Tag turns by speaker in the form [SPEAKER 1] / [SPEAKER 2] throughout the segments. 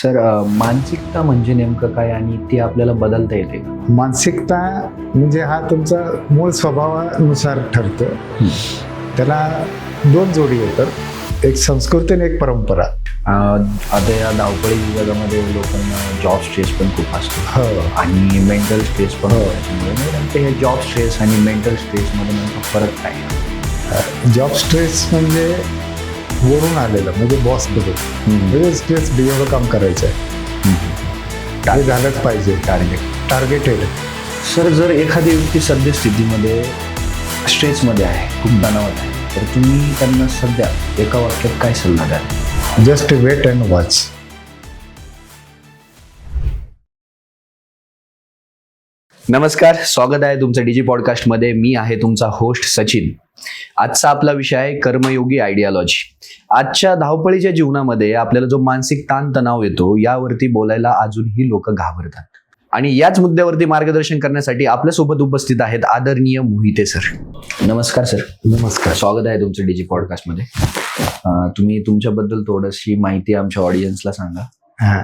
[SPEAKER 1] Sir मानसिकता म्हणजे नेमकं काय आणि ती आपल्याला बदलता येते का?
[SPEAKER 2] मानसिकता म्हणजे हा तुमचा मूळ स्वभावानुसार ठरतो. त्याला दोन जोडी येतात, एक संस्कृती आणि एक परंपरा.
[SPEAKER 1] आता या धावपळी जगामध्ये लोकांना जॉब स्ट्रेस पण खूप असतो
[SPEAKER 2] हो
[SPEAKER 1] आणि मेंटल स्ट्रेस पण
[SPEAKER 2] हो.
[SPEAKER 1] त्याच्यामुळे नेमकं हे जॉब स्ट्रेस आणि मेंटल स्ट्रेसमध्ये नेमका फरक काय आहे?
[SPEAKER 2] जॉब स्ट्रेस म्हणजे वरून आलेलं, म्हणजे बॉस कडून, म्हणजे स्ट्रेस एवढं काम करायचं आहे, हे झालंच पाहिजे, टार्गेटेड.
[SPEAKER 1] सर जर एखादी व्यक्ती सध्या स्थितीमध्ये स्ट्रेसमध्ये आहे, खूप तणावात आहे, तर तुम्ही त्यांना सध्या एका वाक्यात काय सल्ला द्याल?
[SPEAKER 2] Just wait and watch.
[SPEAKER 1] नमस्कार, स्वागत आहे तुमचं डीजी पॉडकास्टमध्ये. मी आहे तुमचा होस्ट सचिन. आजचा आपला विषय आहे कर्मयोगी आयडिओलॉजी. आजच्या धावपळीच्या जीवनामध्ये आपल्याला जो मानसिक ताण तणाव येतो यावरती बोलायला अजूनही लोक घाबरतात. आणि याच मुद्द्यावरती मार्गदर्शन करण्यासाठी आपल्यासोबत उपस्थित आहेत आदरणीय मोहिते सर. नमस्कार सर.
[SPEAKER 2] नमस्कार.
[SPEAKER 1] स्वागत आहे तुमचं डीजी पॉडकास्टमध्ये. तुम्ही तुमच्याबद्दल थोडीशी माहिती आमच्या ऑडियन्सला सांगा.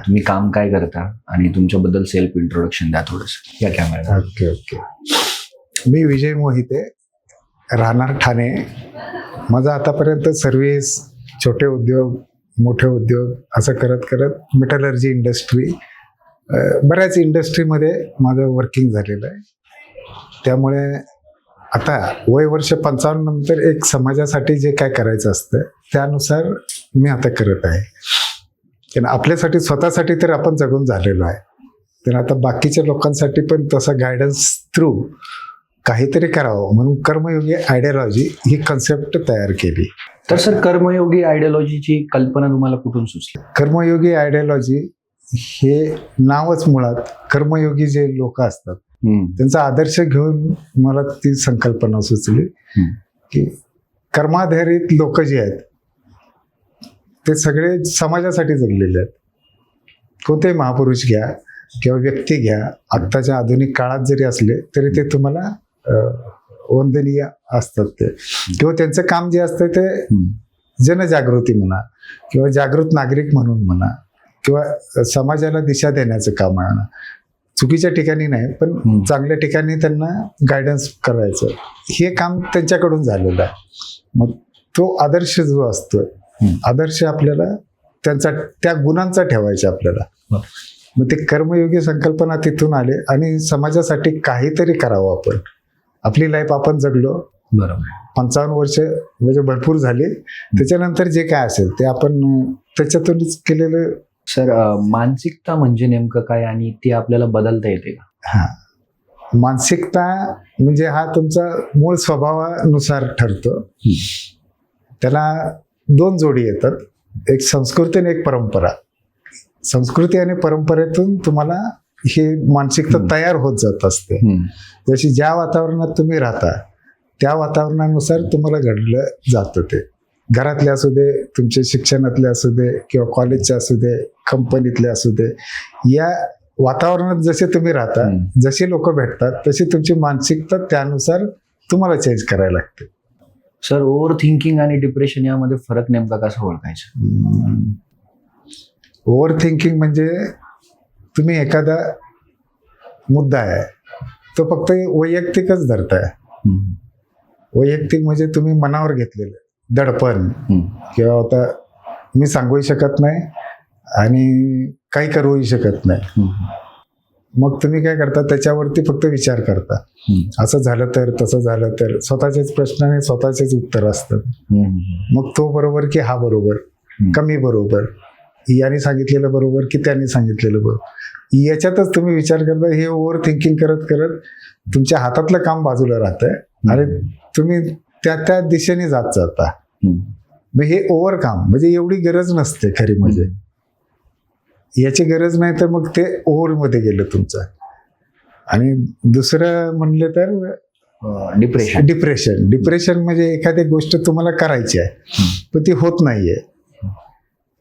[SPEAKER 1] तुम्ही काम काय करता आणि तुमच्याबद्दल सेल्फ इंट्रोडक्शन द्या थोडंसं या कॅमेरा.
[SPEAKER 2] ओके. मी विजय मोहिते, राहणार ठाणे. माझा आतापर्यंत सर्व्हिस, छोटे उद्योग, मोठे उद्योग असं करत करत मेटलर्जी इंडस्ट्री, बऱ्याच इंडस्ट्रीमध्ये माझं वर्किंग झालेलं आहे. त्यामुळे आता वय वर्ष 55 नंतर एक समाजासाठी जे काय करायचं असतं त्यानुसार मी आता करत आहे. कारण आपल्यासाठी स्वतःसाठी तर आपण जगून झालेलो आहे, तर आता बाकीच्या लोकांसाठी पण तसा गायडन्स थ्रू काहीतरी करावं म्हणून कर्मयोगी आयडिओलॉजी ही कन्सेप्ट तयार केली.
[SPEAKER 1] तर सर कर्मयोगी आयडिओलॉजीची कल्पना तुम्हाला कुठून सुचली?
[SPEAKER 2] कर्मयोगी आयडिओलॉजी हे नावच मुळात कर्मयोगी जे लोक असतात त्यांचा आदर्श घेऊन मला ती संकल्पना सुचली की कर्माधारित लोक जे आहेत ते सगळे समाजासाठी जगलेले आहेत. कोणतेही महापुरुष घ्या किंवा व्यक्ती घ्या, आत्ताच्या आधुनिक काळात जरी असले तरी ते तुम्हाला वंदनीय असतात. ते किंवा त्यांचं काम जे असतं ते जनजागृती म्हणा किंवा जागृत नागरिक म्हणून म्हणा किंवा समाजाला दिशा देण्याचं काम म्हणा. चुकीच्या ठिकाणी नाही पण चांगल्या ठिकाणी त्यांना गायडन्स करायचं, हे काम त्यांच्याकडून झालेलं आहे. मग तो आदर्श जो असतो, आदर्श आपल्याला त्यांचा त्या गुणांचा ठेवायचा आपल्याला. मग ते कर्मयोगी संकल्पना तिथून आले आणि समाजासाठी काहीतरी करावं. आपण आपली लाईफ आपण जगलो,
[SPEAKER 1] बरोबर,
[SPEAKER 2] 55 वर्ष म्हणजे भरपूर झाली. त्याच्यानंतर जे काय असेल ते आपण त्याच्यातूनच केलेलं.
[SPEAKER 1] सर मानसिकता म्हणजे नेमकं काय आणि ती आपल्याला बदलता येते का?
[SPEAKER 2] मानसिकता म्हणजे हा तुमचा मूळ स्वभावानुसार ठरतो. त्याला दोन जोडी येतात, एक संस्कृती आणि एक परंपरा. संस्कृती आणि परंपरेतून तुम्हाला हे मानसिकता तयार होत जात असते. जशी ज्या वातावरणात तुम्ही राहता त्या वातावरणानुसार तुम्हाला घडलं जातं. ते घरातले असू दे, तुमचे शिक्षणातले असू दे किंवा कॉलेजचे असू दे, कंपनीतले असू दे, या वातावरणात जसे तुम्ही राहता, जसे लोक भेटतात तशी तुमची मानसिकता त्यानुसार तुम्हाला चेंज करायला लागते.
[SPEAKER 1] सर ओव्हर थिंकिंग आणि डिप्रेशन यामध्ये फरक नेमका कसा ओळखायचा?
[SPEAKER 2] ओव्हर थिंकिंग म्हणजे तुम्ही एखादा मुद्दा आहे तो फक्त वैयक्तिकच धरताय. वैयक्तिक म्हणजे तुम्ही मनावर घेतलेलं दडपण किंवा आता मी सांगूही शकत नाही आणि काही करूही शकत नाही. मग तुम्ही काय करता, त्याच्यावरती फक्त विचार करता, असं झालं तर, तसं झालं तर. स्वतःचेच प्रश्न आणि स्वतःचेच उत्तर असतात. मग तो बरोबर की हा बरोबर, कमी बरोबर, याने सांगितलेलं बरोबर की त्याने सांगितलेलं बरोबर, याच्यातच तुम्ही विचार करता. हे ओव्हर थिंकिंग करत करत तुमच्या हातातलं काम बाजूला राहतंय आणि तुम्ही त्या दिशेने जात जाता. मग हे ओव्हर काम म्हणजे एवढी गरज नसते खरी, म्हणजे याची गरज नाही तर मग ते ओव्हर मध्ये गेलं तुमचं. आणि दुसरं म्हणलं तर डिप्रेशन म्हणजे एखादी गोष्ट तुम्हाला करायची आहे पण ती होत नाहीये.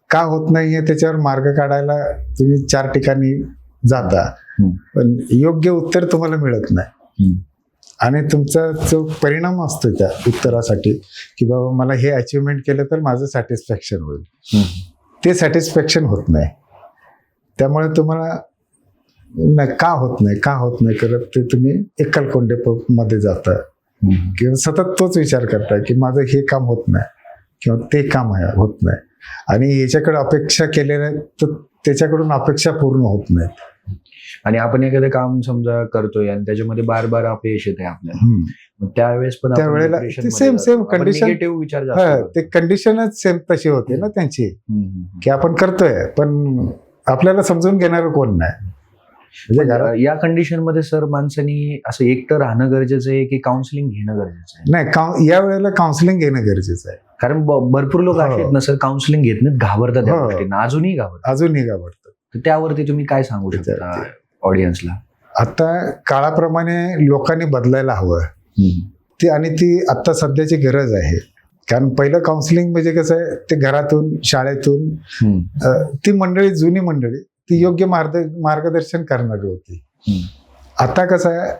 [SPEAKER 2] का होत नाहीये त्याच्यावर मार्ग काढायला तुम्ही 4 ठिकाणी जाता पण योग्य उत्तर तुम्हाला मिळत नाही. आणि तुमचा जो परिणाम असतो त्या उत्तरासाठी की बाबा मला हे अचिव्हमेंट केलं तर माझं सॅटिस्फॅक्शन होईल, ते सॅटिस्फॅक्शन होत नाही. त्यामुळे तुम्हाला का होत नाही करत ते तुम्ही एकलकोंडे मध्ये जाता किंवा सतत तोच विचार करता की माझं हे काम होत नाही किंवा ते काम होत नाही आणि याच्याकडे अपेक्षा केलेल्या तर त्याच्याकडून अपेक्षा पूर्ण होत नाहीत.
[SPEAKER 1] आणि आपण एखादं काम समजा करतोय आणि त्याच्यामध्ये बार बार अपयश येत आहे आपल्याला, मग त्यावेळेस पण
[SPEAKER 2] त्यावेळेला सेम कंडिशन,
[SPEAKER 1] निगेटिव्ह विचार जास्त
[SPEAKER 2] ते कंडिशनच सेम तशी होते ना त्यांची, की आपण करतोय पण आपल्याला समजून घेणार कोण नाही. म्हणजे
[SPEAKER 1] या कंडिशन मध्ये सर माणसांनी असं एकटं राहणं गरजेचं आहे की काउन्सिलिंग घेणं गरजेचं आहे?
[SPEAKER 2] नाही, या वेळेला काउन्सिलिंग घेणं गरजेचं आहे. कारण
[SPEAKER 1] भरपूर लोक असे आहेत ना सर, काउन्सिलिंग घेत नाहीत, घाबरतात त्या गोष्टींना, अजूनही घाबरतात. तर त्यावरती तुम्ही काय सांगू शकता ऑडियन्सला?
[SPEAKER 2] आता काळाप्रमाणे लोकांनी बदलायला हवं ती, आणि ती आता सध्याची गरज आहे. कारण पहिलं काउन्सिलिंग म्हणजे कसं आहे, ते घरातून शाळेतून ती मंडळी, जुनी मंडळी ती योग्य मार्गदर्शन करणारी होती. आता कसं आहे,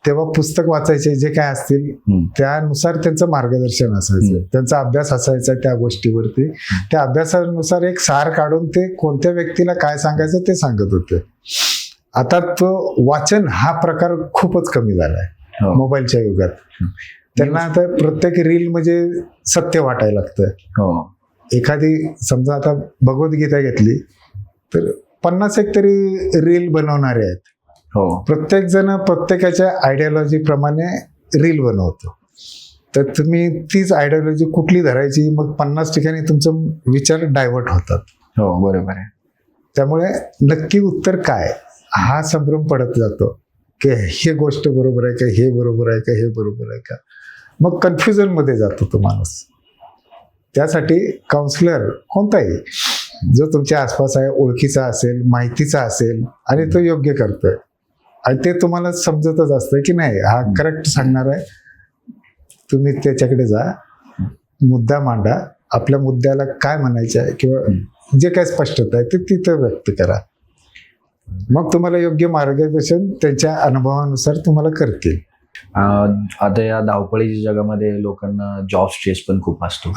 [SPEAKER 2] तेव्हा पुस्तक वाचायचे जे काय असतील त्यानुसार त्यांचं मार्गदर्शन असायचं, त्यांचा अभ्यास असायचा त्या गोष्टीवरती. त्या अभ्यासानुसार एक सार काढून ते कोणत्या व्यक्तीला काय सांगायचं ते सांगत होते. आता तो वाचन हा प्रकार खूपच कमी झालाय मोबाईलच्या युगात. त्यांना आता प्रत्येक रील म्हणजे सत्य वाटायला लागतं. एखादी समजा आता भगवद्गीता घेतली तर 50 एक तरी रील बनवणारे आहेत. प्रत्येक जण प्रत्येकाच्या आयडियोलॉजी प्रमाणे रील बनवतो. तर तुम्ही तीच आयडियोलॉजी कुठली धरायची, मग 50 ठिकाणी तुमचं विचार डायव्हर्ट होतात.
[SPEAKER 1] बरोबर आहे.
[SPEAKER 2] त्यामुळे नक्की उत्तर काय हा संभ्रम पडत जातो की हे गोष्ट बरोबर आहे का, हे बरोबर आहे का, हे बरोबर आहे का, मग कन्फ्युजन मध्ये जातो तो माणूस. त्यासाठी काउन्सिलर कोणताही जो तुमच्या आसपास आहे, ओळखीचा असेल, माहितीचा असेल आणि तो योग्य करतोय आणि ते तुम्हाला समजतच असतं की नाही हा करेक्ट सांगणार आहे, तुम्ही त्याच्याकडे जा, मुद्दा मांडा, आपल्या मुद्द्याला काय म्हणायचं आहे किंवा जे काय स्पष्टता आहे ते तिथं व्यक्त करा. मग तुम्हाला योग्य मार्गदर्शन त्यांच्या अनुभवानुसार तुम्हाला करतील.
[SPEAKER 1] आता या धावपळीच्या जगामध्ये लोकांना जॉब स्ट्रेस पण खूप असतो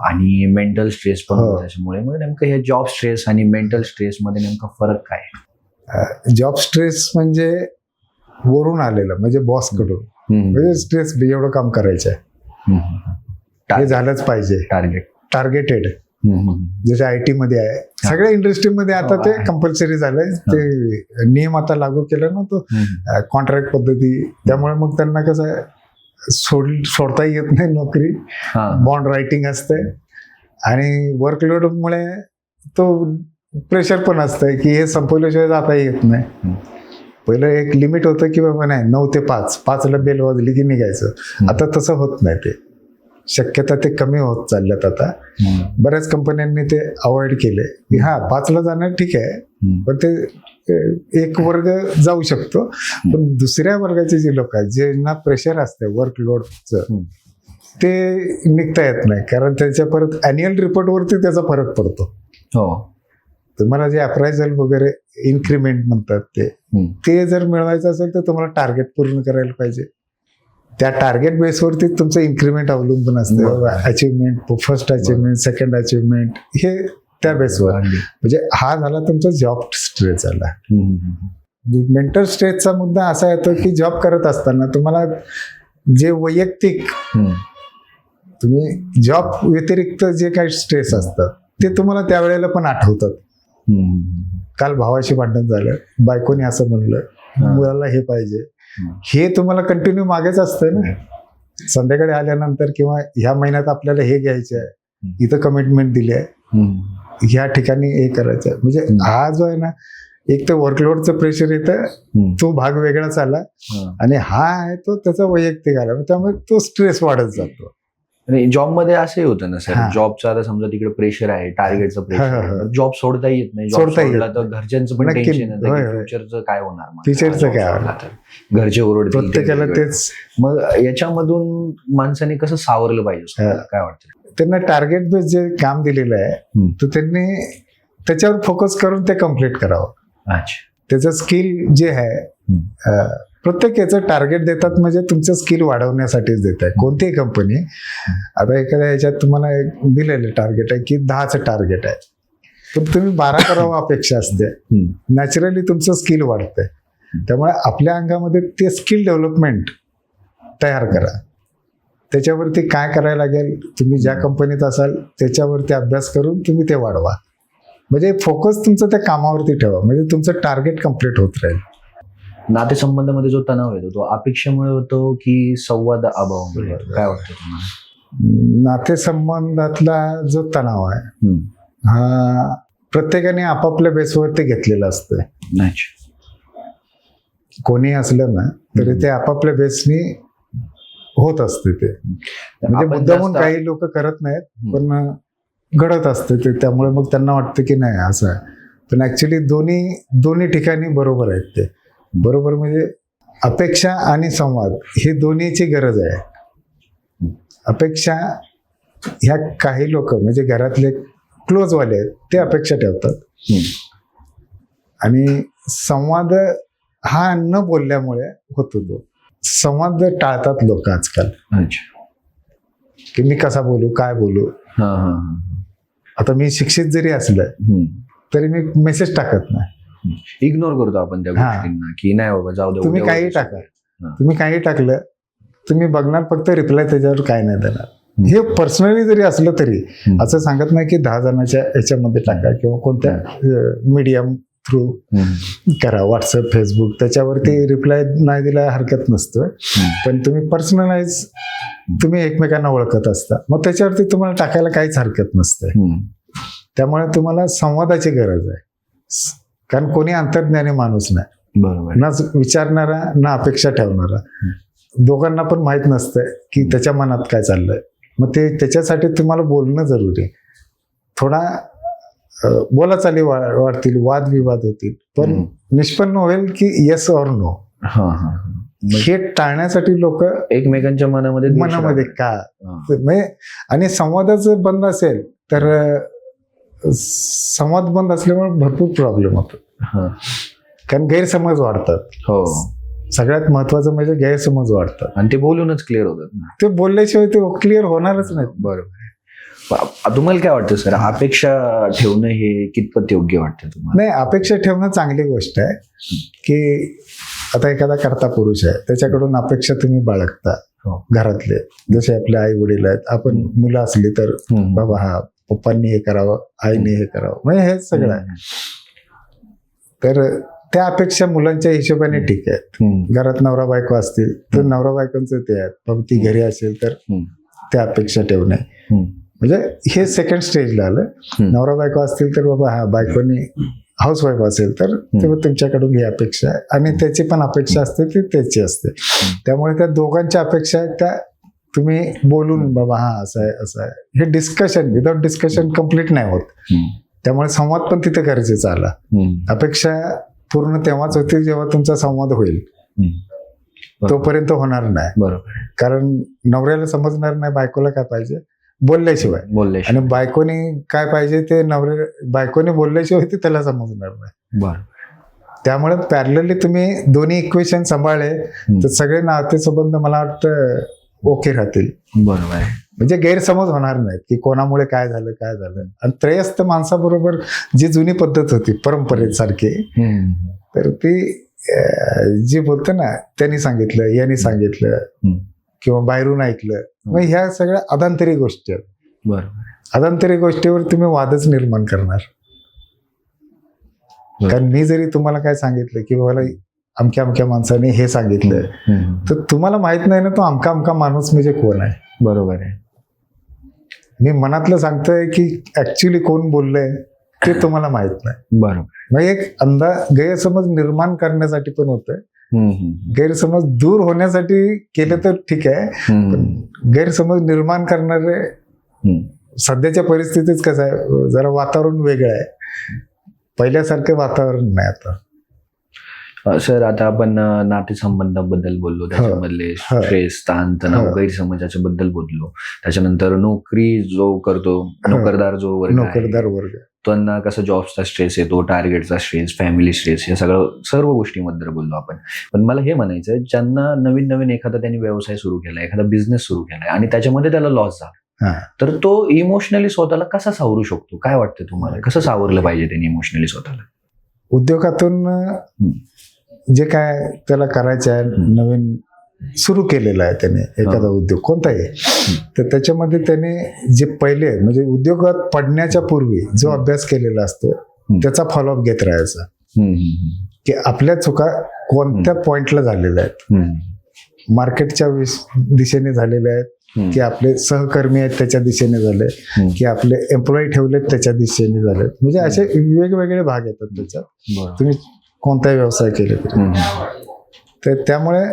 [SPEAKER 1] आणि मेंटल स्ट्रेस पण होतो. त्याच्यामुळे मग नेमकं हे जॉब स्ट्रेस आणि मेंटल स्ट्रेस मध्ये नेमका फरक काय?
[SPEAKER 2] जॉब स्ट्रेस म्हणजे वरून आलेलं, म्हणजे बॉस कडून, म्हणजे स्ट्रेस एवढं काम करायचं आहे, हे झालंच पाहिजे, टार्गेटेड. जसे IT मध्ये आहे, सगळ्या इंडस्ट्रीमध्ये आता ते कंपल्सरी झालंय. ते नियम आता लागू केला ना, तो कॉन्ट्रॅक्ट पद्धती. त्यामुळे मग त्यांना कसं सोडता येत नाही नोकरी, बॉन्ड रायटिंग असते आणि वर्कलोडमुळे तो प्रेशर पण असतंय की हे संपवल्याशिवाय जाता येत नाही. पहिलं एक लिमिट होतं की बाबा नाही 9 ते 5ला बेल वाजली की निघायचं. आता तसं होत नाही. ते शक्यता ते कमी होत चालल्यात आता. बऱ्याच कंपन्यांनी ते अवॉइड केले की 5ला जाणं ठीक आहे, पण ते एक वर्ग जाऊ शकतो, पण दुसऱ्या वर्गाचे जे लोक आहेत ज्यांना प्रेशर असते वर्कलोडचं, ते निघता येत नाही. कारण त्याच्या परत अॅन्युअल रिपोर्टवरती त्याचा फरक पडतो. तुम्हाला जे अप्रायझल वगैरे इन्क्रीमेंट म्हणतात ते जर मिळवायचं असेल तर तुम्हाला टार्गेट पूर्ण करायला पाहिजे. त्या टार्गेट बेसवरती तुमचं इन्क्रीमेंट अवलंबून असतं. Achievement, first achievement, second achievement, हे त्या बेसवर. म्हणजे हा झाला तुमचा जॉब स्ट्रेस झाला. मेंटल स्ट्रेसचा मुद्दा असा येतो की जॉब करत असताना तुम्हाला जे वैयक्तिक, तुम्ही जॉब व्यतिरिक्त जे काही स्ट्रेस असतात ते तुम्हाला त्यावेळेला पण आठवतात. काल भावाशी भांडण झालं, बायकोने असं म्हणलं, मुलाला हे पाहिजे, हे तुम्हाला कंटिन्यू मागेच असतं ना. संध्याकाळी आल्यानंतर किंवा ह्या महिन्यात आपल्याला हे घ्यायचं आहे, इथं कमिटमेंट दिली आहे, ह्या ठिकाणी हे करायचं आहे. म्हणजे हा जो आहे ना, एक तर वर्कलोडचं प्रेशर येतं, तो भाग वेगळाच आला, आणि हा आहे तो त्याचा वैयक्तिक आला, त्यामुळे तो स्ट्रेस वाढत जातो.
[SPEAKER 1] आणि जॉब मध्ये असंही होतं ना सर, जॉबचं आता समजा तिकडे प्रेशर आहे, टार्गेटचं प्रेशर, जॉब सोडता येत नाही. जॉब सोडला तर घरच्यांचं पण टेन्शन येतं, फ्युचरचं काय होणार,
[SPEAKER 2] फ्युचरचं काय होणार,
[SPEAKER 1] घरचे ओरडतील,
[SPEAKER 2] प्रत्येकाला तेच.
[SPEAKER 1] मग याच्यामधून माणसाने कसं सावरलं पाहिजे, काय वाटतं?
[SPEAKER 2] त्यांना टार्गेट बेस जे काम दिलेलं आहे तर त्यांनी त्याच्यावर फोकस करून ते कम्प्लीट करावं. त्याचं स्किल जे आहे, प्रत्येक याचं टार्गेट देतात म्हणजे तुमचं स्किल वाढवण्यासाठीच देत आहे कोणतीही कंपनी. आता एखाद्या ह्याच्यात तुम्हाला एक दिलेलं टार्गेट आहे की 10चं टार्गेट आहे, पण तुम्ही 12 करावं अपेक्षा असते. नॅचरली तुमचं स्किल वाढतंय. त्यामुळे आपल्या अंगामध्ये ते स्किल डेव्हलपमेंट तयार करा. त्याच्यावरती काय करायला लागेल, तुम्ही ज्या कंपनीत असाल त्याच्यावरती अभ्यास करून तुम्ही ते वाढवा. म्हणजे फोकस तुमचं त्या कामावरती ठेवा, म्हणजे तुमचं टार्गेट कम्प्लीट होत राहील.
[SPEAKER 1] नातेसंबंधामध्ये जो तणाव येतो तो अपेक्षेमुळे होतो की संवाद अभावामुळे येतो? काय वाटतं तुम्हाला?
[SPEAKER 2] नातेसंबंधातला जो तणाव आहे हा प्रत्येकाने आपापल्या बेसवरती घेतलेला असतोय. कोणी असलं ना तरी ते आपापल्या बेसनी होत असते. ते म्हणजे मुद्दामून काही लोक करत नाहीत, पण घडत असते ते. त्यामुळे मग त्यांना वाटतं की नाही असं आहे, पण ऍक्च्युली दोन्ही ठिकाणी बरोबर आहेत. ते बरोबर म्हणजे अपेक्षा आणि संवाद हे दोन्हीची गरज आहे. अपेक्षा ह्या काही लोक म्हणजे घरातले क्लोजवाले आहेत ते अपेक्षा ठेवतात, आणि संवाद हा न बोलल्यामुळे होतो. तो संवाद टाळतात लोक आजकाल, की मी कसा बोलू, काय बोलू. आता मी शिक्षित जरी असलं तरी मी मेसेज टाकत नाही,
[SPEAKER 1] इग्नोर करतो आपण त्या गोष्टींना, की नाही बाबा जाऊ दे.
[SPEAKER 2] तुम्ही काही टाका, तुम्ही काही टाकलं तुम्ही बघणार फक्त रिप्लाय, त्याच्यावर काय नाही देणार. हे पर्सनली जरी असलं तरी असं सांगत नाही की 10 जणांच्या याच्यामध्ये टाका किंवा कोणत्या मीडियम थ्रू करा, व्हॉट्सअप, फेसबुक, त्याच्यावरती रिप्लाय नाही दिला हरकत नसतं. पण तुम्ही पर्सनलाइज तुम्ही एकमेकांना ओळखत असता, मग त्याच्यावरती तुम्हाला टाकायला काहीच हरकत नसते. त्यामुळे तुम्हाला संवादाची गरज आहे, कारण कोणी अंतर्ज्ञानी माणूस नाही,
[SPEAKER 1] बरोबर,
[SPEAKER 2] ना विचारणारा ना अपेक्षा ठेवणारा. दोघांना पण माहित नसतं की त्याच्या मनात काय चाललंय. मग ते त्याच्यासाठी तुम्हाला बोलणं जरुरी आहे. थोडा बोलाचाली वाढतील, वादविवाद होतील, पण निष्पन्न होईल की येस ऑर नो. हे टाळण्यासाठी लोक
[SPEAKER 1] एकमेकांच्या मनामध्ये
[SPEAKER 2] का म्हणजे, आणि संवादाचं बंद असेल तर संवाद बंद असल्यामुळे भरपूर प्रॉब्लेम होतो, कारण गैरसमज वाढतात.
[SPEAKER 1] हो,
[SPEAKER 2] सगळ्यात महत्वाचं म्हणजे गैरसमज वाढतात,
[SPEAKER 1] आणि ते बोलूनच क्लिअर होतात ना.
[SPEAKER 2] ते बोलल्याशिवाय ते क्लिअर होणारच नाही.
[SPEAKER 1] बरोबर. तुम्हाला काय वाटतं सर, अपेक्षा ठेवणं हे कितपत योग्य वाटतं तुम्हाला?
[SPEAKER 2] नाही, अपेक्षा ठेवणं चांगली गोष्ट आहे. की आता एखादा कर्ता पुरुष आहे, त्याच्याकडून अपेक्षा तुम्ही बाळगता. घरातले जसे आपले आई वडील आहेत, आपण मुलं असली तर बाबा हा पप्पांनी हे करावं, आईने हे करावं, म्हणजे हे सगळं आहे. तर त्या अपेक्षा मुलांच्या हिशोबाने ठीक आहेत. घरात नवरा बायको असतील तर नवरा बायकोंचं ते आहेत, बाबा ती घरी असेल तर त्या अपेक्षा ठेवणे, म्हणजे हे सेकंड स्टेजला आलं. नवरा बायको असतील तर बाबा हा बायकोनी हाऊसवाईफ असेल तर तेव्हा तुमच्याकडून ही अपेक्षा आहे, आणि त्याची पण अपेक्षा असते ती त्याची असते. त्यामुळे त्या दोघांच्या अपेक्षा आहेत त्या तुम्ही बोलून बाबा हा असं आहे असं आहे, हे डिस्कशन विदाउट डिस्कशन कम्प्लीट नाही होत. त्यामुळे संवाद पण तिथे गरजेचा आला. अपेक्षा पूर्ण तेव्हाच होतील जेव्हा तुमचा संवाद होईल, तोपर्यंत होणार नाही.
[SPEAKER 1] बरोबर,
[SPEAKER 2] कारण नवऱ्याला समजणार नाही बायकोला काय पाहिजे बोलल्याशिवाय, आणि बायकोने काय पाहिजे ते बायकोने बोलल्याशिवाय ते त्याला समजणार नाही.
[SPEAKER 1] बरोबर.
[SPEAKER 2] त्यामुळे पॅरलली तुम्ही दोन्ही इक्वेशन सांभाळले तर सगळे नातेसंबंध मला वाटतं ओके राहतील.
[SPEAKER 1] बरोबर,
[SPEAKER 2] म्हणजे गैरसमज होणार नाहीत की कोणामुळे काय झालं. आणि त्रयस्थ माणसाबरोबर जी जुनी पद्धत होती परंपरेसारखी, तर ती जी बोलतो ना त्यांनी सांगितलं, यांनी सांगितलं किंवा बाहेरून ऐकलं, मग ह्या सगळ्या अधांतरी गोष्टी आहेत.
[SPEAKER 1] बरोबर,
[SPEAKER 2] अधांतरी गोष्टीवर तुम्ही वादच निर्माण करणार. कारण मी जरी तुम्हाला काय सांगितलं की मला अमक्या अमक्या माणसाने हे सांगितलं, तर तुम्हाला माहित नाही ना तो अमका माणूस म्हणजे कोण आहे.
[SPEAKER 1] बरोबर आहे.
[SPEAKER 2] मी मनातलं सांगतोय की ऍक्च्युली कोण बोललंय ते तुम्हाला माहित नाही.
[SPEAKER 1] बरोबर,
[SPEAKER 2] मग एक गैरसमज निर्माण करण्यासाठी पण होतंय. गैरसमज दूर होण्यासाठी केलं तर ठीक आहे, पण गैरसमज निर्माण करणारे सध्याच्या परिस्थितीत कसं आहे, जरा वातावरण वेगळं आहे, पहिल्यासारखं वातावरण नाही आता.
[SPEAKER 1] सर, आता आपण नातेसंबंधाबद्दल बोललो, त्याच्यामधले स्ट्रेस, ताण तणाव, गैरसमजाच्या बद्दल बोललो. त्याच्यानंतर नोकरी जो करतो, नोकरदार वर्ग, त्यांना कसं जॉबचा स्ट्रेस येतो, टार्गेटचा स्ट्रेस, फॅमिली स्ट्रेस, या सर्व गोष्टींबद्दल बोललो आपण. पण मला हे म्हणायचं आहे, ज्यांना नवीन एखादा त्यांनी व्यवसाय सुरू केला, एखादा बिझनेस सुरू केलाय आणि त्याच्यामध्ये त्याला लॉस झाला,
[SPEAKER 2] हा.
[SPEAKER 1] तर तो इमोशनली स्वतःला कसा सावरू शकतो? काय वाटतं तुम्हाला? कसं सावरलं पाहिजे त्यांनी इमोशनली स्वतःला?
[SPEAKER 2] उद्योगातून जे काय त्याला करायचं आहे, नवीन सुरू केलेलं आहे त्याने एखादा उद्योग कोणताही, तर त्याच्यामध्ये त्याने जे पहिले म्हणजे उद्योगात पडण्याच्या पूर्वी जो अभ्यास केलेला असतो त्याचा फॉलोअप घेत राहायचा, की आपल्या चुका कोणत्या पॉइंटला झालेल्या आहेत, मार्केटच्या दिशेने झालेल्या आहेत, की आपले सहकर्मी आहेत त्याच्या दिशेने झाले, की आपले एम्प्लॉई ठेवलेत त्याच्या दिशेने झाले. म्हणजे असे वेगवेगळे भाग येतात त्याच्यात, तुम्ही कोणताही व्यवसाय केले तरी. तर त्यामुळे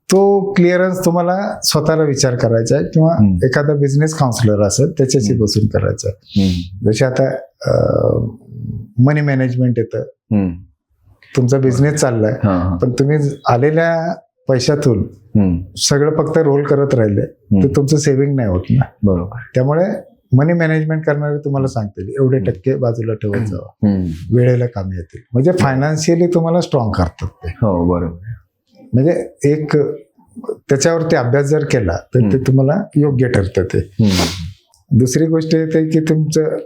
[SPEAKER 2] तो क्लिअरन्स तुम्हाला स्वतःला विचार करायचा आहे, किंवा एखादा बिझनेस काउन्सिलर असेल त्याच्याशी बसून करायचं. जसे आता मनी मॅनेजमेंट येतं, तुमचा बिझनेस चाललाय पण तुम्ही आलेल्या पैशातून सगळं फक्त रोल करत राहिले तर तुमचं सेव्हिंग नाही होत ना.
[SPEAKER 1] बरोबर.
[SPEAKER 2] त्यामुळे मनी मॅनेजमेंट करणारे तुम्हाला सांगतील एवढे टक्के बाजूला ठेवत जावं, वेळेला कामी येतील. म्हणजे फायनान्शियली तुम्हाला स्ट्रॉंग करतात ते.
[SPEAKER 1] हो बरोबर.
[SPEAKER 2] म्हणजे एक त्याच्यावरती अभ्यास जर केला तर ते तुम्हाला योग्य ठरतं ते. दुसरी गोष्ट येते की तुमचं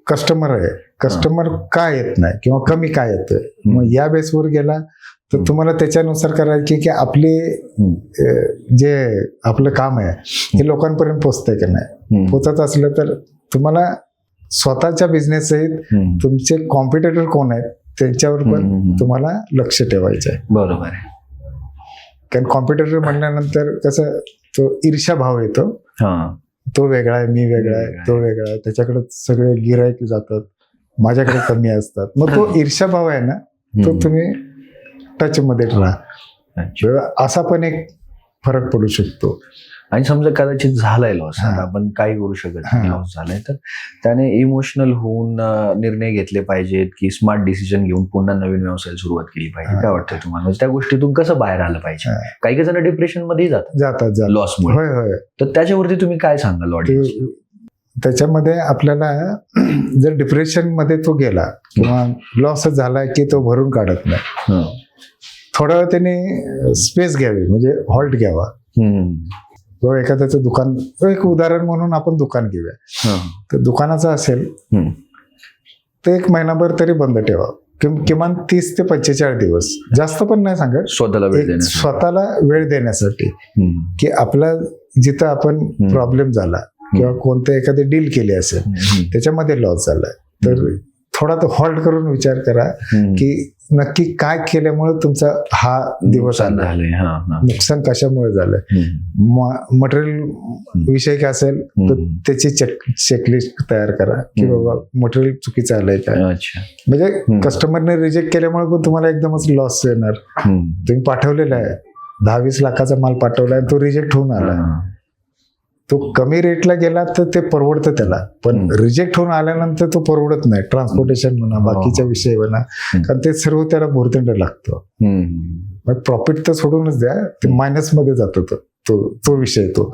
[SPEAKER 2] कस्टमर आहे, कस्टमर का येत नाही किंवा कमी काय येतोय, मग या बेसवर गेला तर तुम्हाला त्याच्यानुसार करायचे की आपले जे आपलं काम आहे हे लोकांपर्यंत पोचतंय की नाही. पोचत असलं तर तुम्हाला स्वतःच्या बिझनेस सहित तुमचे कॉम्पिटिटर कोण आहेत त्यांच्यावर पण तुम्हाला लक्ष ठेवायचं आहे.
[SPEAKER 1] बरोबर आहे.
[SPEAKER 2] कारण कॉम्पिटिटर म्हणल्यानंतर कसं तो ईर्ष्या भाव येतो, तो वेगळा आहे, मी वेगळा आहे, तो वेगळा आहे, त्याच्याकडे सगळे गिराईक जातात, माझ्याकडे कमी असतात. मग तो ईर्ष्या भाव आहे ना, तो तुम्ही टच मध्ये राहा. असा पण एक फरक पडू शकतो.
[SPEAKER 1] आणि समजा कदाचित झालाय लॉस, आपण काही करू शकत नाही, लॉस झालाय, तर त्याने इमोशनल होऊन निर्णय घेतले पाहिजेत की स्मार्ट डिसिजन घेऊन पुन्हा नवीन व्यवसायाला सुरुवात केली पाहिजे? काय वाटतं तुम्हाला? म्हणजे त्या गोष्टीतून कसं बाहेर आलं पाहिजे? काही जण डिप्रेशन मध्ये जातात लॉसमुळे.
[SPEAKER 2] होय होय.
[SPEAKER 1] तर त्याच्यावरती तुम्ही काय सांगाल ऑडियन्स?
[SPEAKER 2] त्याच्यामध्ये आपल्याला जर डिप्रेशन मध्ये तो गेला किंवा लॉस झाला की तो भरून काढत नाही, थोडा वेळ त्याने स्पेस घ्यावी, म्हणजे हॉल्ट घ्यावा. किंवा एखाद्याचं दुकान, एक उदाहरण म्हणून आपण दुकान घेऊया, तर दुकानाचं असेल तर 1 महिनाभर तरी बंद ठेवा, किमान 30 ते 45 दिवस, जास्त पण नाही सांगत, स्वतःला वेळ देण्यासाठी, की आपला जिथं आपण प्रॉब्लेम झाला किंवा कोणते एखादी डील केली असेल त्याच्यामध्ये लॉस झालाय, तर थोडा तो हॉल्ट करून विचार करा की नक्की काय केल्यामुळे तुमचा हा दिवस आला, नुकसान कशामुळे झालंय. मटेरियल विषय काय असेल तर त्याची चेकलिस्ट तयार करा की बाबा मटेरियल चुकीचं आलंय काय. म्हणजे कस्टमरने रिजेक्ट केल्यामुळे पण तुम्हाला एकदमच लॉस येणार. तुम्ही पाठवलेला आहे 10-20 लाखाचा माल पाठवलाय, तो रिजेक्ट होऊन आला, तो कमी रेटला गेला तर ते परवडतं त्याला, पण रिजेक्ट होऊन आल्यानंतर तो परवडत नाही. ट्रान्सपोर्टेशन म्हणा, बाकीच्या विषय म्हणा, कारण ते सर्व त्याला भोरदंड लागतो. मग प्रॉफिट तर सोडूनच द्या, ते मायनस मध्ये जातो तो विषय तो.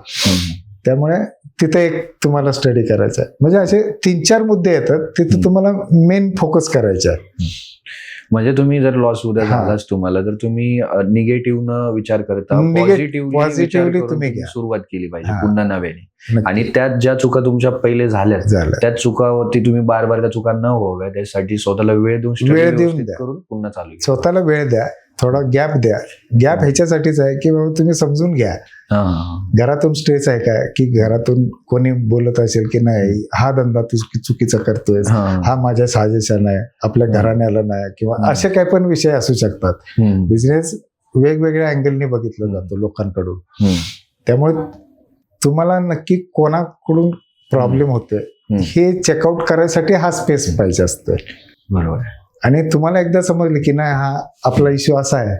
[SPEAKER 2] त्यामुळे तिथे एक तुम्हाला स्टडी करायचा आहे. म्हणजे असे 3-4 मुद्दे येतात, तिथे तुम्हाला मेन फोकस करायचा आहे.
[SPEAKER 1] म्हणजे तुम्ही जर लॉस उद्या झालाच तुम्हाला, तर तुम्ही निगेटिव्ह न विचार करता पॉझिटिव्हली तुम्ही सुरुवात केली पाहिजे पुन्हा नव्याने. आणि त्यात ज्या चुका तुमच्या पहिले झाल्या त्या चुकावरती तुम्ही बार त्या चुका न व्हाव्या त्यासाठी स्वतःला वेळ देऊन करून पुन्हा चालू, स्वतःला
[SPEAKER 2] वेळ द्या, थोडा गॅप द्या. गॅप ह्याच्यासाठीच आहे की बाबा तुम्ही समजून घ्या घरातून स्ट्रेस आहे काय, की घरातून कोणी बोलत असेल की नाही हा धंदा तू चुकीचा करतोय, हा माझ्या साजेशा आहे, आपल्या घराण्याला नाही, किंवा असे काही पण विषय असू शकतात. बिझनेस वेगवेगळ्या अँगलने बघितला जातो लोकांकडून. त्यामुळे तुम्हाला नक्की कोणाकडून प्रॉब्लेम होतोय हे चेकआउट करायसाठी हा स्पेस पाहिजे असतोय.
[SPEAKER 1] बरोबर.
[SPEAKER 2] आणि तुम्हाला एकदा समजलं की नाही हा आपला इश्यू असा आहे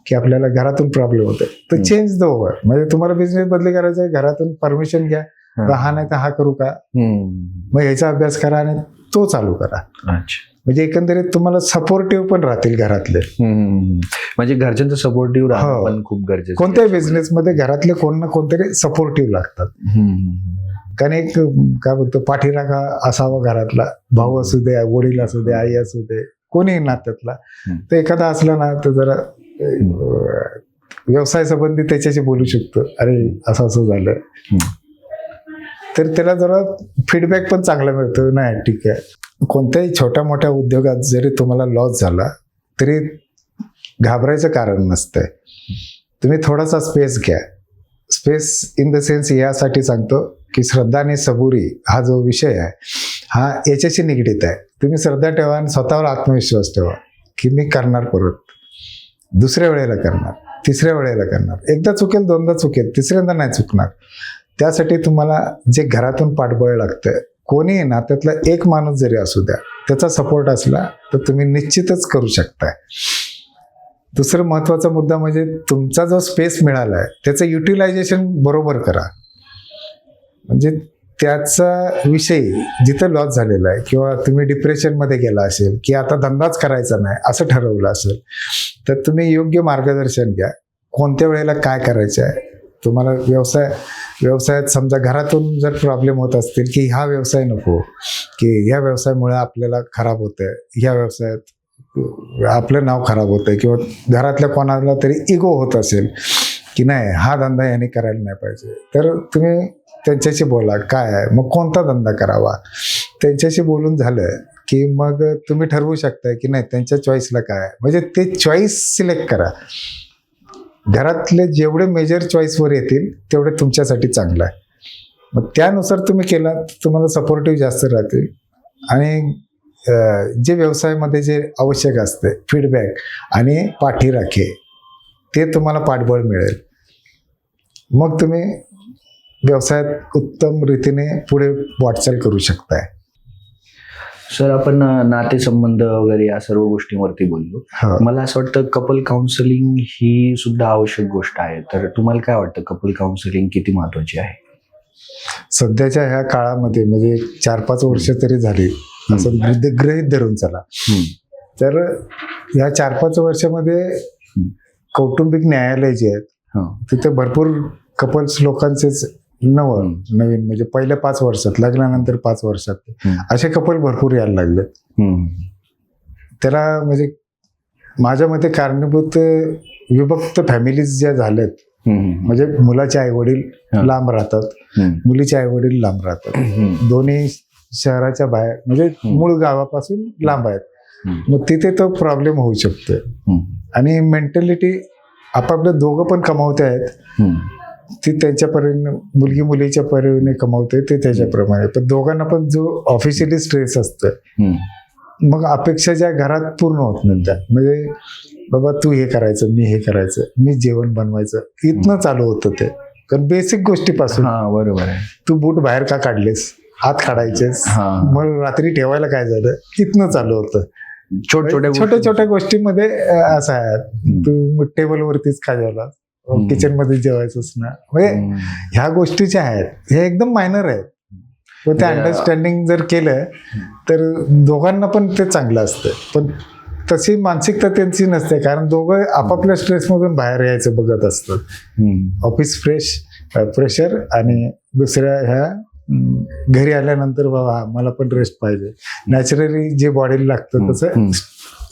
[SPEAKER 2] की आपल्याला घरातून प्रॉब्लेम होतोय, तर चेंज द ओव्हर. म्हणजे तुम्हाला बिझनेस बदली करायचा आहे, घरातून परमिशन घ्या, हा नाही तर हा करू का, मग ह्याचा अभ्यास करा आणि तो चालू करा. म्हणजे एकंदरीत तुम्हाला सपोर्टिव्ह पण राहतील घरातले.
[SPEAKER 1] म्हणजे घरच्यांचं सपोर्टिव्ह राहणं पण खूप गरजेचं.
[SPEAKER 2] कोणत्याही बिझनेसमध्ये घरातले कोण ना कोणतरी सपोर्टिव्ह लागतात. कारण एक काय बोलतो पाठीराखा असावा घरातला, भाऊ असू दे, वडील असू दे, आई असू दे, कोणी नात्यातला. तर एखादा असला ना तर जरा व्यवसाय संबंधी त्याच्याशी बोलू शकतो, अरे असं असं झालं, तर त्याला जरा फीडबॅक पण चांगला मिळतो. नाही ठीक आहे. कोणत्याही छोट्या मोठ्या उद्योगात जरी तुम्हाला लॉस झाला तरी घाबरायचं कारण नसतंय. तुम्ही थोडासा स्पेस घ्या. स्पेस इन द सेन्स यासाठी सांगतो की श्रद्धा आणि सबुरी हा जो विषय आहे हा याच्याशी निगडीत आहे. तुम्ही श्रद्धा ठेवा आणि स्वतःवर आत्मविश्वास ठेवा की मी करणार, परत दुसऱ्या वेळेला करणार, तिसऱ्या वेळेला करणार. एकदा चुकेल, दोनदा चुकेल, तिसऱ्यांदा नाही चुकणार. त्यासाठी तुम्हाला जे घरातून पाठबळ लागतं, कोणी नात्यातला एक माणूस जरी असू द्या, त्याचा सपोर्ट असला तर तुम्ही निश्चितच करू शकताय. दुसरं महत्त्वाचा मुद्दा म्हणजे तुमचा जो स्पेस मिळाला आहे त्याचं युटिलायझेशन बरोबर करा. म्हणजे त्याचा विषय जिथं लॉस झालेला आहे किंवा तुम्ही डिप्रेशनमध्ये गेला असेल की आता धंदाच करायचा नाही असं ठरवलं असेल तर तुम्ही योग्य मार्गदर्शन घ्या. कोणत्या वेळेला काय करायचं आहे तुम्हाला. व्यवसायात समजा घरातून जर प्रॉब्लेम होत असतील की हा व्यवसाय नको, की ह्या व्यवसायामुळे आपल्याला खराब होतंय, ह्या व्यवसायात आपलं नाव खराब होतंय, किंवा घरातल्या कोणाला तरी इगो होत असेल की नाही हा धंदा याने करायला नाही पाहिजे, तर तुम्ही त्यांच्याशी बोला काय आहे, मग कोणता धंदा करावा. त्यांच्याशी बोलून झालं की मग तुम्ही ठरवू शकता की नाही त्यांच्या चॉईसला काय आहे. म्हणजे ते चॉईस सिलेक्ट करा. घरातले जेवढे मेजर चॉईसवर येतील तेवढे तुमच्यासाठी चांगलं आहे. मग त्यानुसार तुम्ही केला तर तुम्हाला सपोर्टिव्ह जास्त राहतील. आणि जे व्यवसायामध्ये जे आवश्यक असते फीडबॅक आणि पाठीराखे ते तुम्हाला पाठबळ मिळेल. मग तुम्ही व्यवसायात उत्तम रीतीने पुढे वाटचाल करू शकताय.
[SPEAKER 1] सर, आपण नातेसंबंध वगैरे या सर्व गोष्टींवरती बोललो.
[SPEAKER 2] हो.
[SPEAKER 1] मला असं वाटतं कपल काउन्सिलिंग ही सुद्धा आवश्यक गोष्ट आहे. तर तुम्हाला काय वाटतं कपल काउन्सिलिंग किती महत्वाची आहे?
[SPEAKER 2] सध्याच्या ह्या काळामध्ये म्हणजे 4-5 वर्ष तरी झाली असं गृहीत धरून चला, तर ह्या 4-5 वर्षामध्ये कौटुंबिक न्यायालय जे आहेत तिथे भरपूर कपल्स लोकांचेच नवीन म्हणजे पहिल्या 5 वर्षात, लग्नानंतर 5 वर्षात असे कपल भरपूर यायला लागले. त्याला म्हणजे माझ्या मते कारणीभूत विभक्त फॅमिलीज ज्या झाल्यात, म्हणजे मुलाचे आई वडील लांब राहतात, मुलीचे आई वडील लांब राहतात, दोन्ही शहराच्या बाहेर म्हणजे मूळ गावापासून लांब आहेत. मग तिथे तो प्रॉब्लेम होऊ शकतो. आणि मेंटॅलिटी आपापल्या दोघं पण कमावते आहेत, ती त्यांच्या परीने, मुलगी मुलीच्या परीने कमावते ते त्याच्याप्रमाणे, पण दोघांना पण जो ऑफिशियली स्ट्रेस असतं, मग अपेक्षा ज्या घरात पूर्ण होत नाही त्या, म्हणजे बाबा तू हे करायचं, मी हे करायचं, मी जेवण बनवायचं, इथनं चालू होतं ते. कारण बेसिक गोष्टीपासून,
[SPEAKER 1] बरोबर आहे,
[SPEAKER 2] तू बूट बाहेर का काढलेस, हात काढायचेस, मग रात्री ठेवायला काय झालं, इथनं चालू होतं. छोट्या छोट्या गोष्टीमध्ये असं आहे, तू टेबलवरतीच का जेवला, किचन मध्ये जेवायचंच ना, म्हणजे ह्या गोष्टी ज्या आहेत हे एकदम मायनर आहेत. ते अंडरस्टँडिंग जर केलं तर दोघांना पण ते चांगलं असतं. पण तशी मानसिकता त्यांची नसते, कारण दोघं आपापल्या स्ट्रेसमधून बाहेर यायचं बघत असतात. ऑफिस प्रेशर आणि दुसऱ्या ह्या घरी आल्यानंतर बाबा मला पण रेस्ट पाहिजे. नॅचरली जे बॉडीला लागतं तसं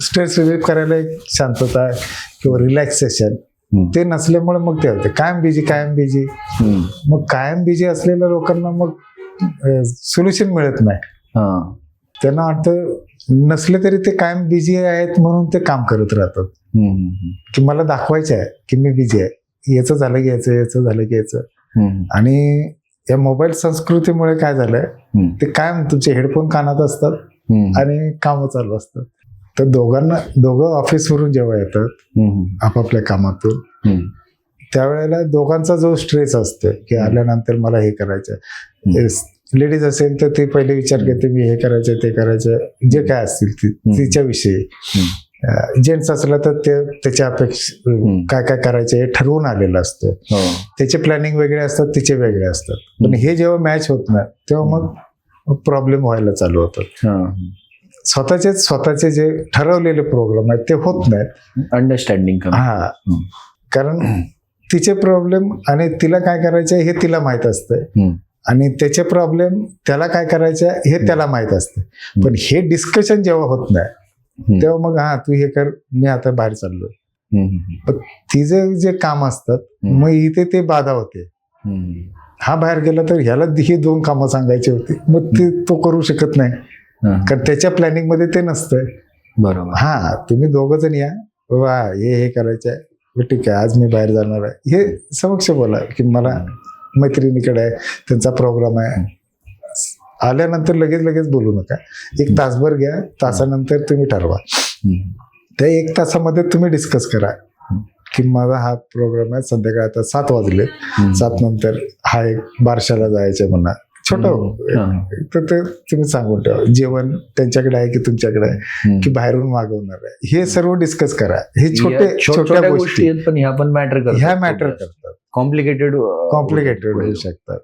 [SPEAKER 2] स्ट्रेस रिलीफ करायला एक शांतता किंवा रिलॅक्सेशन ते नसल्यामुळे मग ते होते कायम बिझी. मग कायम बिझी असलेल्या लोकांना मग सोल्युशन मिळत नाही. त्यांना वाटतं नसले तरी ते कायम बिझी आहेत म्हणून ते काम करत राहतात, की मला दाखवायचं आहे की मी बिझी आहे, याचं झालं की याचं झालं की याचं. आणि या मोबाईल संस्कृतीमुळे काय झालंय, ते कायम तुमचे हेडफोन कानात असतात आणि कामं चालू असतात. तर दोघं ऑफिसवरून जेव्हा येतात आपापल्या कामातून, त्यावेळेला दोघांचा जो स्ट्रेस असतो की आल्यानंतर मला हे करायचं, लेडीज असेल तर ती पहिले विचार करते मी हे करायचं ते करायचं जे काय असतील तिच्याविषयी. जेंट्स असलं तर ते त्याच्या अपेक्षा काय काय करायचं हे ठरवून आलेलं असतं. त्याचे प्लॅनिंग वेगळे असतात, तिचे वेगळे असतात. पण हे जेव्हा मॅच होत नाही तेव्हा मग प्रॉब्लेम व्हायला चालू होतात. स्वतःचे जे ठरवलेले प्रोग्राम आहेत ते होत नाहीत.
[SPEAKER 1] अंडरस्टँडिंग
[SPEAKER 2] कारण तिचे प्रॉब्लेम आणि तिला काय करायचं हे तिला माहित असतंय, आणि त्याचे प्रॉब्लेम त्याला काय करायचं हे त्याला माहित असतं. पण हे डिस्कशन जेव्हा होत नाही तेव्हा मग तू हे कर, मी आता बाहेर चाललोय, तिचे जे काम असतात मग इथे ते बाधा होते. हा बाहेर गेला तर ह्याला ही 2 कामं सांगायची होती, मग तो करू शकत नाही कारण त्याच्या प्लॅनिंग मध्ये ते नसतंय.
[SPEAKER 1] बरोबर.
[SPEAKER 2] हा तुम्ही 2 जण या, वा हे करायचं आहे, ठीक आहे आज मी बाहेर जाणार आहे, हे समक्ष बोला की मला मैत्रिणीकडे आहे, त्यांचा प्रोग्राम आहे. आल्यानंतर लगेच बोलू नका, 1 तासभर घ्या, तासानंतर तुम्ही ठरवा. त्या 1 तासामध्ये तुम्ही डिस्कस करा की माझा हा प्रोग्राम आहे, संध्याकाळी आता 7 वाजले, 7 नंतर हा एक बारशाला जायचं म्हणा, छोटं तर ते तुम्ही सांगून ठेवा. जेवण त्यांच्याकडे आहे की तुमच्याकडे आहे की बाहेरून मागवणार आहे, हे सर्व डिस्कस करा. हे छोट्या गोष्टी
[SPEAKER 1] आहेत, पण ह्या पण मॅटर
[SPEAKER 2] करतात. कॉम्प्लिकेटेड होऊ शकतात.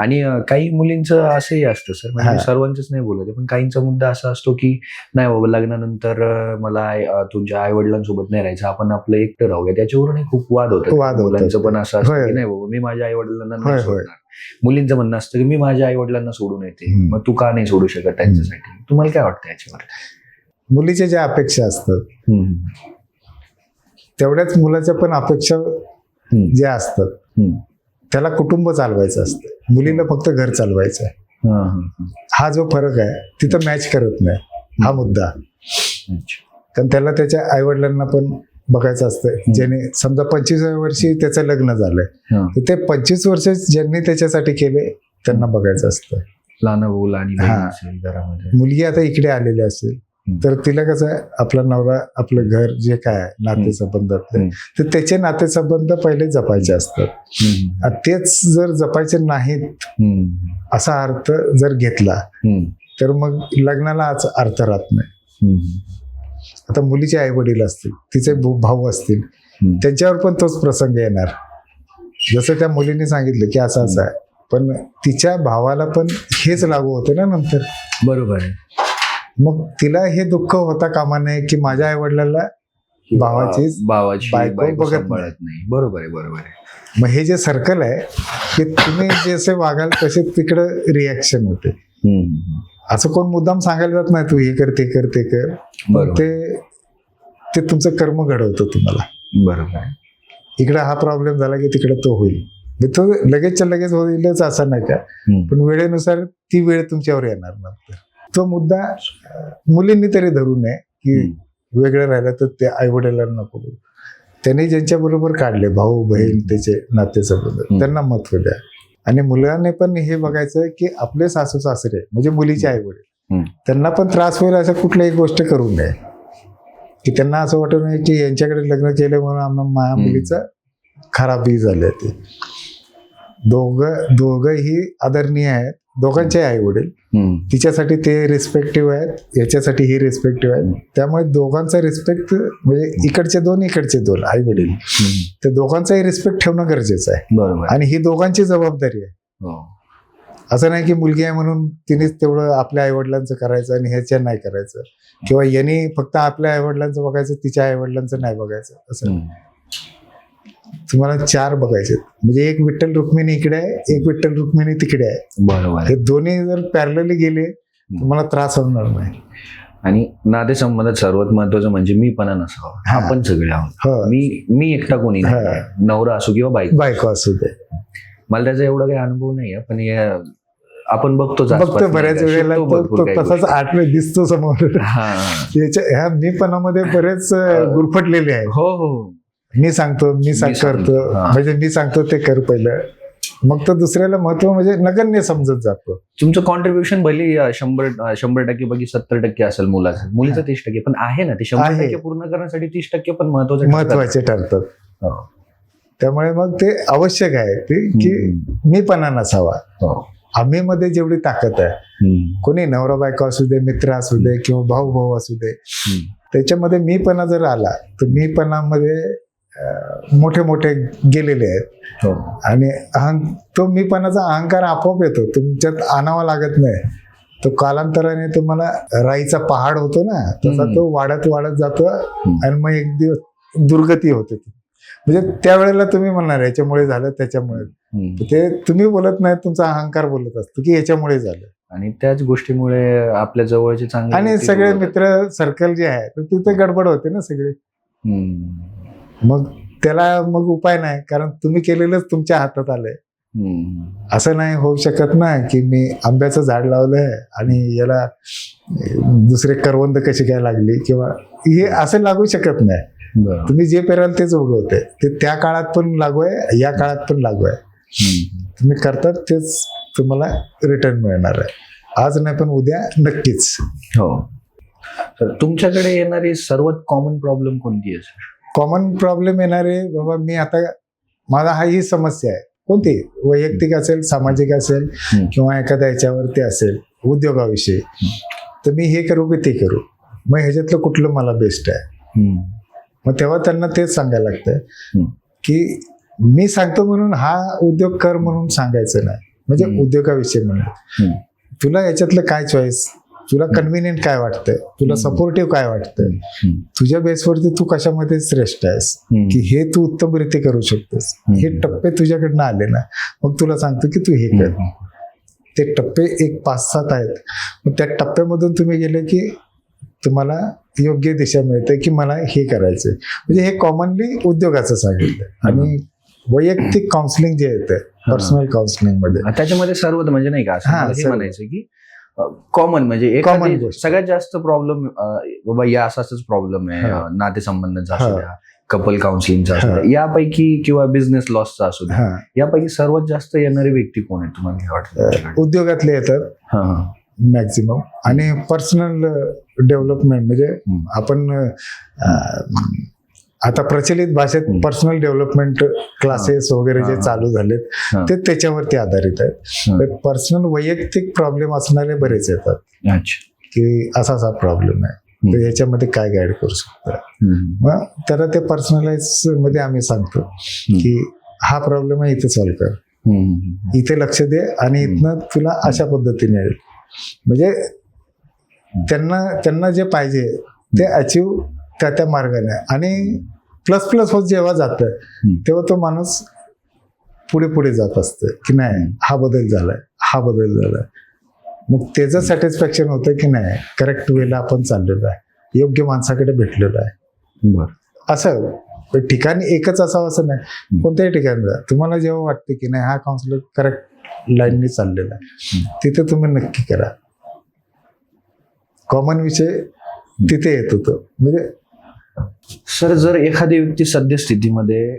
[SPEAKER 1] आणि काही मुलींचं असंही असतं सर, म्हणजे सर्वांचंच नाही बोलत पण काहींचा मुद्दा असा असतो की नाही बाबा लग्नानंतर मला तुमच्या आई वडिलांसोबत नाही राहायचं, आपण आपलं एकटं राहूया. त्याच्यावरूनही खूप वाद होतात. मुलांचं पण असं असतं की नाही बाबा मी माझ्या आई वडिलांना नाही सोडणार. मुलींचं म्हणणं असतं की मी माझ्या आई वडिलांना सोडून येते, मग तू का नाही सोडू शकत त्यांच्यासाठी? तुम्हाला काय वाटतं याच्यावर?
[SPEAKER 2] मुलीच्या ज्या अपेक्षा असतात तेवढ्याच मुलाच्या पण अपेक्षा ज्या असतात, त्याला कुटुंब चालवायचं असतं, मुलीला फक्त घर चालवायचं आहे. हा जो फरक आहे तिथं मॅच करत नाही, हा मुद्दा. कारण त्याला त्याच्या आई वडिलांना पण बघायचं असतं. ज्याने समजा 25व्या वर्षी त्याचं लग्न झालंय, तर ते 25 वर्ष ज्यांनी त्याच्यासाठी केले त्यांना बघायचं असतं.
[SPEAKER 1] लहान मुलं आणि घरामध्ये
[SPEAKER 2] मुलगी आता इकडे आलेली असेल तर तिला कसं आहे, आपला नवरा, आपलं घर जे काय आहे नातेसंबंधातले, तर त्याचे नातेसंबंध पहिले जपायचे असतात. तेच जर जपायचे नाहीत असा अर्थ जर घेतला तर मग लग्नाला अर्थ राहत नाही. आता मुलीचे आई वडील असतील, तिचे भाऊ असतील, त्यांच्यावर पण तोच प्रसंग येणार. जसं त्या मुलीने सांगितलं की असं असं आहे, पण तिच्या भावाला पण हेच लागू होते ना नंतर.
[SPEAKER 1] बरोबर आहे.
[SPEAKER 2] मग तिला हे दुःख होता कामा नये की माझ्या आई वडिलांना भावाची बायको बघत
[SPEAKER 1] नाही. बरोबर आहे.
[SPEAKER 2] मग हे जे सर्कल आहे की तुम्ही जसे वागाल तसे तिकडं रिॲक्शन होते. असं कोण मुद्दाम सांगायला जात नाही तू हे कर ते कर ते कर, ते तुमचं कर्म घडवतं तुम्हाला.
[SPEAKER 1] बरोबर आहे.
[SPEAKER 2] इकडे हा प्रॉब्लेम झाला की तिकडे तो होईल, तो लगेचच्या लगेच होईलच असं नाही का, पण वेळेनुसार ती वेळ तुमच्यावर येणार नंतर. तो मुद्दा मुलींनी तरी धरू नये की वेगळं राहिलं तर ते आई वडिलांना नको. त्यांनी ज्यांच्या बरोबर काढले भाऊ बहीण त्याचे नातेसंबंध, त्यांना महत्व द्या. आणि मुलांनी पण हे बघायचं की आपले सासू सासरे म्हणजे मुलीचे आई वडील, त्यांना पण त्रास होईल असं कुठलीही गोष्ट करू नये की त्यांना असं वाटू नये की यांच्याकडे लग्न केलं म्हणून माझ्या मुलीचं खराबी झाली. ते दोघंही आदरणीय आहेत, दोघांचे आई वडील. तिच्यासाठी ते रिस्पेक्टिव्ह आहेत, याच्यासाठी ही रिस्पेक्टिव्ह आहेत. त्यामुळे दोघांचा रिस्पेक्ट म्हणजे इकडचे 2 आई वडील, ते दोघांचाही रिस्पेक्ट ठेवणं गरजेचं आहे.
[SPEAKER 1] बरोबर.
[SPEAKER 2] आणि ही दोघांची जबाबदारी आहे. असं नाही की मुलगी आहे म्हणून तिनेच तेवढं आपल्या आई वडिलांचं करायचं आणि ह्याच्या नाही करायचं, किंवा यांनी फक्त आपल्या आई वडिलांचं बघायचं, तिच्या आई वडिलांचं नाही बघायचं. असं तुम्हाला 4 बघायचे, म्हणजे एक विठ्ठल रुक्मिणी इकडे आहे, एक विठ्ठल रुक्मिणी तिकडे आहे.
[SPEAKER 1] बरोबर.
[SPEAKER 2] हे दोन्ही जर पॅरलली गेले तुम्हाला त्रास होणार नाही.
[SPEAKER 1] आणि नातेसंबंधात सर्वात महत्वाचं म्हणजे मीपणा नसावा. आपण सगळे आहोत. मी एकटा कोणी नाही, नवरा असो किंवा बायको
[SPEAKER 2] असू दे.
[SPEAKER 1] मला त्याचा एवढा काही अनुभव नाही, पण आपण बघतो
[SPEAKER 2] बऱ्याच वेळेला तसाच आठवे दिसतो समोर. ह्या मीपणामध्ये बरेच गुरफटलेले आहे.
[SPEAKER 1] हो,
[SPEAKER 2] मी सांगतो करतो, म्हणजे मी सांगतो ते कर पहिलं, मग तर दुसऱ्याला महत्व म्हणजे नगण्य समजत जातो.
[SPEAKER 1] तुमचं कॉन्ट्रीब्युशन भले 100% पैकी 70% असेल मुलाचं, मुलीचं 30%, पण आहे ना ते 100% पूर्ण करण्यासाठी 30% पण महत्वाचे
[SPEAKER 2] ठरतात. त्यामुळे मग ते आवश्यक आहे की मीपणा नसावा. आम्ही मध्ये जेवढी ताकद आहे, कोणी नवरा बायको असू दे, मित्र असू दे किंवा भाऊ असू दे, त्याच्यामध्ये मीपणा जर आला तर मीपणामध्ये मोठे गेलेले आहेत. आणि तो मीपणाचा अहंकार आपोआप येतो, तुमच्यात आणावा लागत नाही. तो कालांतराने तुम्हाला राईचा पहाड होतो ना, तसा तो वाढत जातो आणि मग एक दिवस दुर्गती होते. म्हणजे त्यावेळेला तुम्ही म्हणणार याच्यामुळे झालं, त्याच्यामुळे. ते तुम्ही बोलत नाही, तुमचा अहंकार बोलत असतो की याच्यामुळे झालं.
[SPEAKER 1] आणि त्याच गोष्टीमुळे आपल्या जवळचे चांगले
[SPEAKER 2] आणि सगळे मित्र सर्कल जे आहे तिथे गडबड होते ना सगळे. मग त्याला मग उपाय नाही, कारण तुम्ही केलेलंच तुमच्या हातात आलंय. असं नाही होऊ शकत ना की मी आंब्याचं झाड लावलंय आणि याला दुसरे करवंद कशी काय लागली, किंवा हे असं लागू शकत नाही. तुम्ही जे पेराल तेच उगवते. ते त्या काळात पण लागू आहे, या काळात पण लागू आहे. तुम्ही करतात तेच तुम्हाला रिटर्न मिळणार आहे, आज नाही पण उद्या नक्कीच.
[SPEAKER 1] हो. तर तुमच्याकडे येणारी सर्वात कॉमन प्रॉब्लेम कोणती आहे सर?
[SPEAKER 2] कॉमन प्रॉब्लेम येणारे, बाबा मी आता माझा ही समस्या आहे, कोणती वैयक्तिक असेल, सामाजिक असेल, किंवा एखाद्या याच्यावरती असेल उद्योगाविषयी, तर मी हे करू की ते करू, मग ह्याच्यातलं कुठलं मला बेस्ट आहे. मग तेव्हा त्यांना तेच सांगायला लागतं की मी सांगतो म्हणून हा उद्योग कर म्हणून सांगायचं नाही. म्हणजे उद्योगाविषयी म्हणून तुला याच्यातलं काय चॉईस, तुला कन्व्हिनियंट काय वाटतंय, तुला सपोर्टिव्ह काय वाटतंय, तुझ्या बेसवरती तू कशामध्ये श्रेष्ठ आहेस की हे तू उत्तमरित्या करू शकतोस. हे टप्पे तुझ्याकडनं आले ना, मग तुला सांगतो की तू हे कर. ते टप्पे एक 5-7 आहेत. मग त्या टप्प्यामधून तुम्ही गेले की तुम्हाला योग्य दिशा मिळते की मला हे करायचंय. म्हणजे हे कॉमनली उद्योगाचं सांगितलं. आणि वैयक्तिक काउन्सिलिंग जे येतं पर्सनल काउन्सिलिंग मध्ये,
[SPEAKER 1] त्याच्यामध्ये सर्व म्हणजे नाही का, असं मला हे म्हणायचं की कॉमन म्हणजे
[SPEAKER 2] Common गोष्ट.
[SPEAKER 1] सगळ्यात जास्त प्रॉब्लेम बाबा या असाच प्रॉब्लेम आहे, नातेसंबंधाचा असू द्या, कपल काउन्सिलिंगचा असू द्या, यापैकी किंवा बिझनेस लॉसचा असू द्या, यापैकी सर्वात जास्त येणारी व्यक्ती कोण आहे तुम्हाला हे वाटतं?
[SPEAKER 2] उद्योगातले येतात मॅक्झिमम. आणि पर्सनल डेव्हलपमेंट म्हणजे आपण आता प्रचलित भाषेत पर्सनल डेव्हलपमेंट क्लासेस वगैरे जे चालू झालेत ते त्याच्यावरती आधारित आहेत. तर पर्सनल वैयक्तिक प्रॉब्लेम असणारे बरेच येतात की असा प्रॉब्लेम आहे, तर याच्यामध्ये काय गाईड करू शकता. मग त्याला ते पर्सनलाइज मध्ये आम्ही सांगतो की हा प्रॉब्लेम आहे, इथे सॉल्व्ह कर, इथे लक्ष दे आणि इथनं तुला अशा पद्धतीने येईल. म्हणजे त्यांना जे पाहिजे ते अचीव त्या मार्गाने. आणि प्लस होत जेव्हा जातं तेव्हा तो माणूस पुढे जात असतं की नाही हा बदल झालाय. मग त्याचं सॅटिस्फॅक्शन होतं की नाही करेक्ट वेला आपण चाललेलो आहे, योग्य माणसाकडे भेटलेलो आहे. असं ठिकाणी एकच असावं असं नाही, कोणत्याही ठिकाणी जा, तुम्हाला जेव्हा वाटतं की नाही हा काउन्सिलर करेक्ट लाईननी चाललेला आहे, तिथे तुम्ही नक्की करा. कॉमन विषय तिथे येत होतो. म्हणजे
[SPEAKER 1] सर, जर एखादी व्यक्ती सद्य स्थितीमध्ये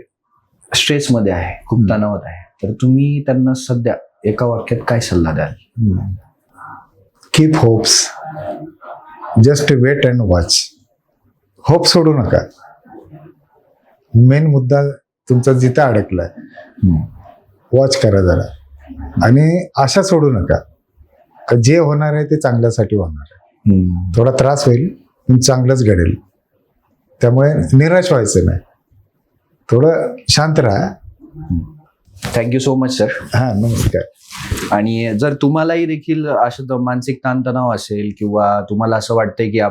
[SPEAKER 1] स्ट्रेसमध्ये आहे, खूप तणावात आहे, तर तुम्ही त्यांना सध्या एका वाक्यात काय सल्ला द्याल?
[SPEAKER 2] Keep hopes, just wait and watch. Hope सोडू नका. मेन मुद्दा तुमचा जिथं अडकलाय, वॉच करा जरा. आणि आशा सोडू नका, का जे होणार आहे ते चांगल्यासाठी होणार आहे. थोडा त्रास होईल पण चांगलंच घडेल. त्यामुळे निराश व्हायचं नाही, थोडं शांत राहा.
[SPEAKER 1] Thank you so much sir.
[SPEAKER 2] नमस्कार.
[SPEAKER 1] आणि जर तुम्हालाही देखील असं मानसिक ताणतणाव असेल किंवा तुम्हाला असं वाटतंय की